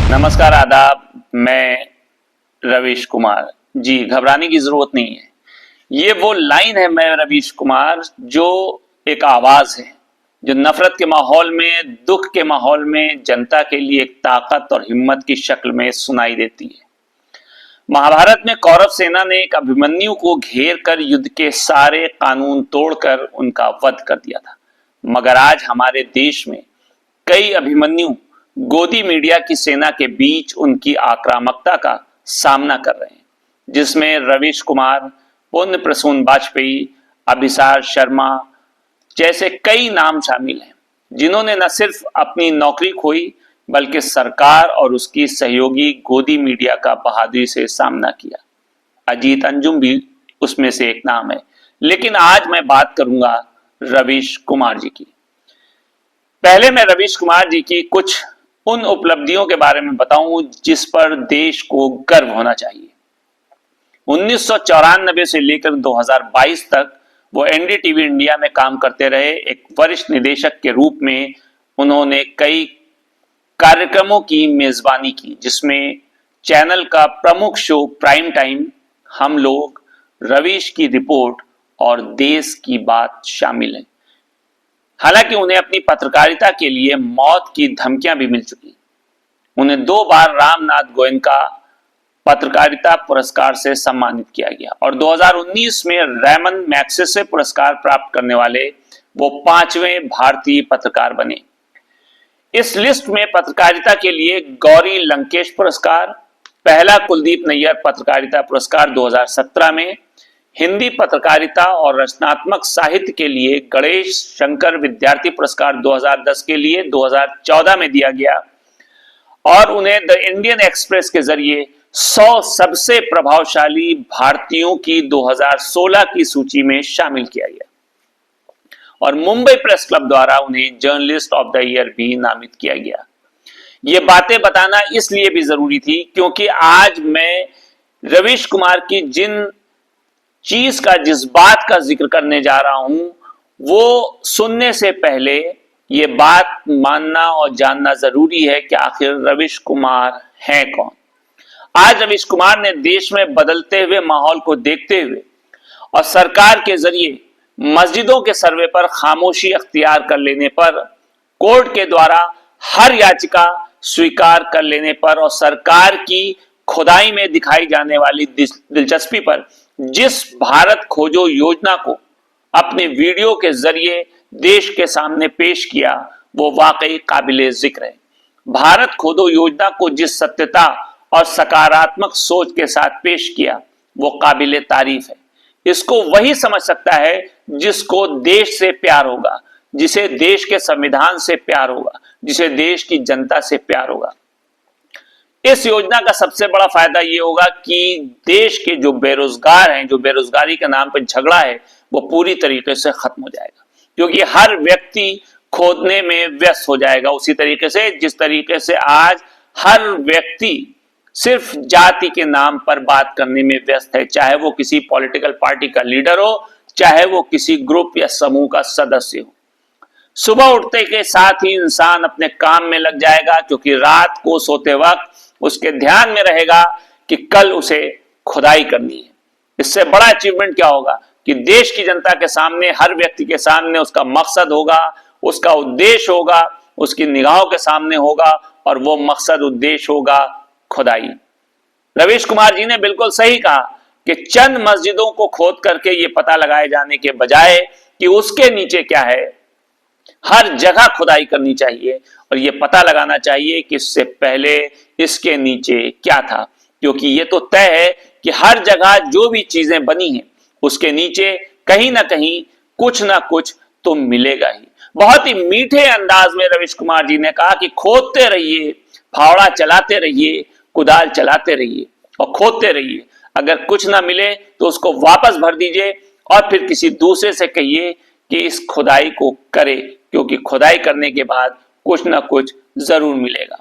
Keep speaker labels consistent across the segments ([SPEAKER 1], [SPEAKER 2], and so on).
[SPEAKER 1] नमस्कार, आदाब। मैं रवीश कुमार जी। घबराने की जरूरत नहीं है। ये वो लाइन है, मैं रवीश कुमार, जो एक आवाज है जो नफरत के माहौल में, दुख के माहौल में जनता के लिए एक ताकत और हिम्मत की शक्ल में सुनाई देती है। महाभारत में कौरव सेना ने एक अभिमन्यु को घेर कर युद्ध के सारे कानून तोड़कर उनका वध कर दिया था। मगर आज हमारे देश में कई अभिमन्यु गोदी मीडिया की सेना के बीच उनकी आक्रामकता का सामना कर रहे हैं, जिसमें रवीश कुमार, पुण्य प्रसून वाजपेयी, अभिसार शर्मा जैसे कई नाम शामिल हैं, जिन्होंने न सिर्फ अपनी नौकरी खोई बल्कि सरकार और उसकी सहयोगी गोदी मीडिया का बहादुरी से सामना किया। अजीत अंजुम भी उसमें से एक नाम है। लेकिन आज मैं बात करूंगा रवीश कुमार जी की। पहले मैं रवीश कुमार जी की कुछ उन उपलब्धियों के बारे में बताऊं जिस पर देश को गर्व होना चाहिए। 1994 से लेकर 2022 तक वो एनडीटीवी इंडिया में काम करते रहे। एक वरिष्ठ निदेशक के रूप में उन्होंने कई कार्यक्रमों की मेजबानी की, जिसमें चैनल का प्रमुख शो प्राइम टाइम, हम लोग, रवीश की रिपोर्ट और देश की बात शामिल है। हालांकि उन्हें अपनी पत्रकारिता के लिए मौत की धमकियां भी मिल चुकी। उन्हें 2 बार रामनाथ गोयनका पत्रकारिता पुरस्कार से सम्मानित किया गया और 2019 में रेमन मैग्सेसे पुरस्कार प्राप्त करने वाले वो 5वें भारतीय पत्रकार बने। इस लिस्ट में पत्रकारिता के लिए गौरी लंकेश पुरस्कार, पहला कुलदीप नैयर पत्रकारिता पुरस्कार 2017 में, हिंदी पत्रकारिता और रचनात्मक साहित्य के लिए गणेश शंकर विद्यार्थी पुरस्कार 2010 के लिए 2014 में दिया गया और उन्हें द इंडियन एक्सप्रेस के जरिए 100 सबसे प्रभावशाली भारतीयों की 2016 की सूची में शामिल किया गया और मुंबई प्रेस क्लब द्वारा उन्हें जर्नलिस्ट ऑफ द ईयर भी नामित किया गया। ये बातें बताना इसलिए भी जरूरी थी क्योंकि आज मैं रवीश कुमार की जिस बात का जिक्र करने जा रहा हूं, वो सुनने से पहले ये बात मानना और जानना जरूरी है कि आखिर रवीश कुमार हैं कौन। आज रवीश कुमार ने देश में बदलते हुए माहौल को देखते हुए और सरकार के जरिए मस्जिदों के सर्वे पर खामोशी अख्तियार कर लेने पर, कोर्ट के द्वारा हर याचिका स्वीकार कर लेने पर और सरकार की खुदाई में दिखाई जाने वाली दिलचस्पी पर जिस भारत खोजो योजना को अपने वीडियो के जरिए देश के सामने पेश किया, वो वाकई काबिले जिक्र है। भारत खोजो योजना को जिस सत्यता और सकारात्मक सोच के साथ पेश किया, वो काबिले तारीफ है। इसको वही समझ सकता है जिसको देश से प्यार होगा, जिसे देश के संविधान से प्यार होगा, जिसे देश की जनता से प्यार होगा। इस योजना का सबसे बड़ा फायदा यह होगा कि देश के जो बेरोजगार हैं, जो बेरोजगारी के नाम पर झगड़ा है, वो पूरी तरीके से खत्म हो जाएगा, क्योंकि हर व्यक्ति खोदने में व्यस्त हो जाएगा। उसी तरीके से जिस तरीके से आज हर व्यक्ति सिर्फ जाति के नाम पर बात करने में व्यस्त है, चाहे वो किसी पॉलिटिकल पार्टी का लीडर हो, चाहे वो किसी ग्रुप या समूह का सदस्य हो। सुबह उठते के साथ ही इंसान अपने काम में लग जाएगा, क्योंकि रात को सोते वक्त उसके ध्यान में रहेगा कि कल उसे खुदाई करनी है। इससे बड़ा अचीवमेंट क्या होगा कि देश की जनता के सामने, हर व्यक्ति के सामने उसका मकसद होगा, उसका उद्देश्य होगा, उसकी निगाहों के सामने होगा और वो मकसद उद्देश्य होगा खुदाई। रवीश कुमार जी ने बिल्कुल सही कहा कि चंद मस्जिदों को खोद करके ये पता लगाए जाने के बजाय कि उसके नीचे क्या है, हर जगह खुदाई करनी चाहिए और ये पता लगाना चाहिए कि इससे पहले इसके नीचे क्या था, क्योंकि ये तो तय है कि हर जगह जो भी चीजें बनी हैं उसके नीचे कहीं ना कहीं कुछ ना कुछ तो मिलेगा ही। बहुत ही मीठे अंदाज में रवीश कुमार जी ने कहा कि खोदते रहिए, फावड़ा चलाते रहिए, कुदाल चलाते रहिए और खोदते रहिए। अगर कुछ ना मिले तो उसको वापस भर दीजिए और फिर किसी दूसरे से कहिए कि इस खुदाई को करे, क्योंकि खुदाई करने के बाद कुछ ना कुछ जरूर मिलेगा।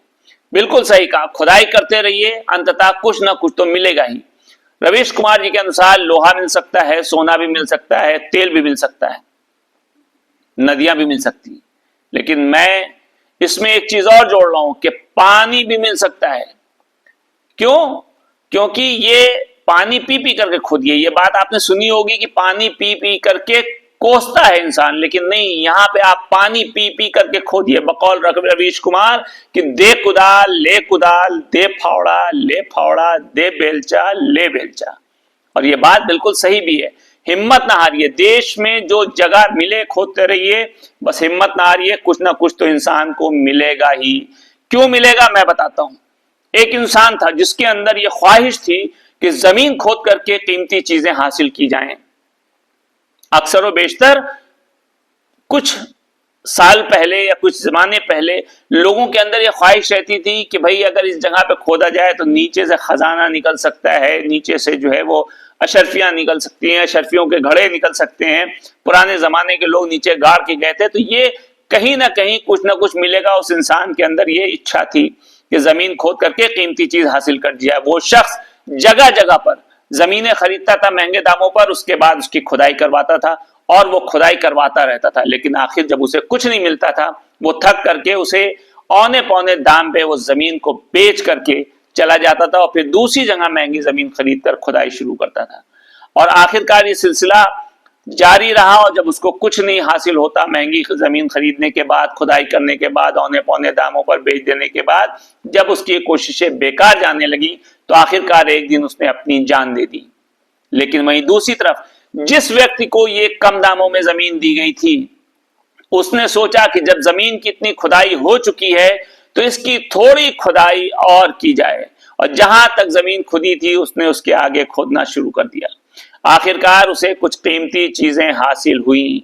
[SPEAKER 1] बिल्कुल सही कहा, खुदाई करते रहिए, अंततः कुछ ना कुछ तो मिलेगा ही। रवीश कुमार जी के अनुसार लोहा मिल सकता है, सोना भी मिल सकता है, तेल भी मिल सकता है, नदियां भी मिल सकती है, लेकिन मैं इसमें एक चीज और जोड़ रहा हूं कि पानी भी मिल सकता है। क्यों? क्योंकि ये पानी पी पी करके खोदिए। ये बात आपने सुनी होगी कि पानी पी पी करके कोसता है इंसान, लेकिन नहीं, यहां पे आप पानी पी पी करके खोदिए। बकौल रवीश कुमार कि दे कुदाल ले कुदाल, दे फावड़ा ले फावड़ा, दे बेलचा ले बेलचा। और ये बात बिल्कुल सही भी है। हिम्मत ना हारिए, देश में जो जगह मिले खोदते रहिए, बस हिम्मत ना हारिए, कुछ ना कुछ तो इंसान को मिलेगा ही। क्यों मिलेगा मैं बताता हूं। एक इंसान था जिसके अंदर यह ख्वाहिश थी कि जमीन खोद करके कीमती चीजें हासिल की जाएं। अक्सर व बेशतर कुछ साल पहले या कुछ जमाने पहले लोगों के अंदर यह ख्वाहिश रहती थी कि भाई अगर इस जगह पे खोदा जाए तो नीचे से खजाना निकल सकता है, नीचे से जो है वो अशरफियां निकल सकती हैं, अशरफियों के घड़े निकल सकते हैं। पुराने जमाने के लोग नीचे गाड़ के गए थे, तो ये कहीं ना कहीं कुछ ना कुछ मिलेगा। उस इंसान के अंदर ये इच्छा थी कि जमीन खोद करके कीमती चीज हासिल कर दिया। वो शख्स जगह जगह पर जमीनें खरीदता था महंगे दामों पर, उसके बाद उसकी खुदाई करवाता था और वो खुदाई करवाता रहता था। लेकिन आखिर जब उसे कुछ नहीं मिलता था, वो थक करके उसे औने पौने दाम पे वो जमीन को बेच करके चला जाता था और फिर दूसरी जगह महंगी जमीन खरीद कर खुदाई शुरू करता था। और आखिरकार ये सिलसिला जारी रहा और जब उसको कुछ नहीं हासिल होता, महंगी जमीन खरीदने के बाद, खुदाई करने के बाद, औने पौने दामों पर बेच देने के बाद, जब उसकी कोशिशें बेकार जाने लगी तो आखिरकार एक दिन उसने अपनी जान दे दी। लेकिन वहीं दूसरी तरफ जिस व्यक्ति को ये कम दामों में जमीन दी गई थी, उसने सोचा कि जब जमीन की इतनी खुदाई हो चुकी है तो इसकी थोड़ी खुदाई और की जाए, और जहां तक जमीन खुदी थी उसने उसके आगे खोदना शुरू कर दिया। आखिरकार उसे कुछ कीमती चीजें हासिल हुई।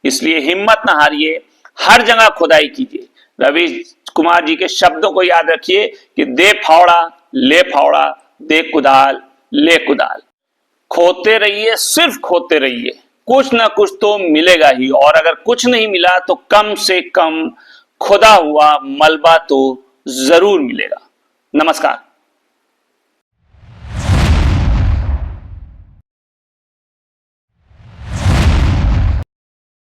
[SPEAKER 1] इसलिए हिम्मत ना हारिए, हर जगह खुदाई कीजिए। रवीश कुमार जी के शब्दों को याद रखिए कि दे फावड़ा ले फावड़ा, दे कुदाल ले कुदाल। खोदते रहिए, सिर्फ खोदते रहिए, कुछ ना कुछ तो मिलेगा ही। और अगर कुछ नहीं मिला तो कम से कम खुदा हुआ मलबा तो जरूर मिलेगा। नमस्कार।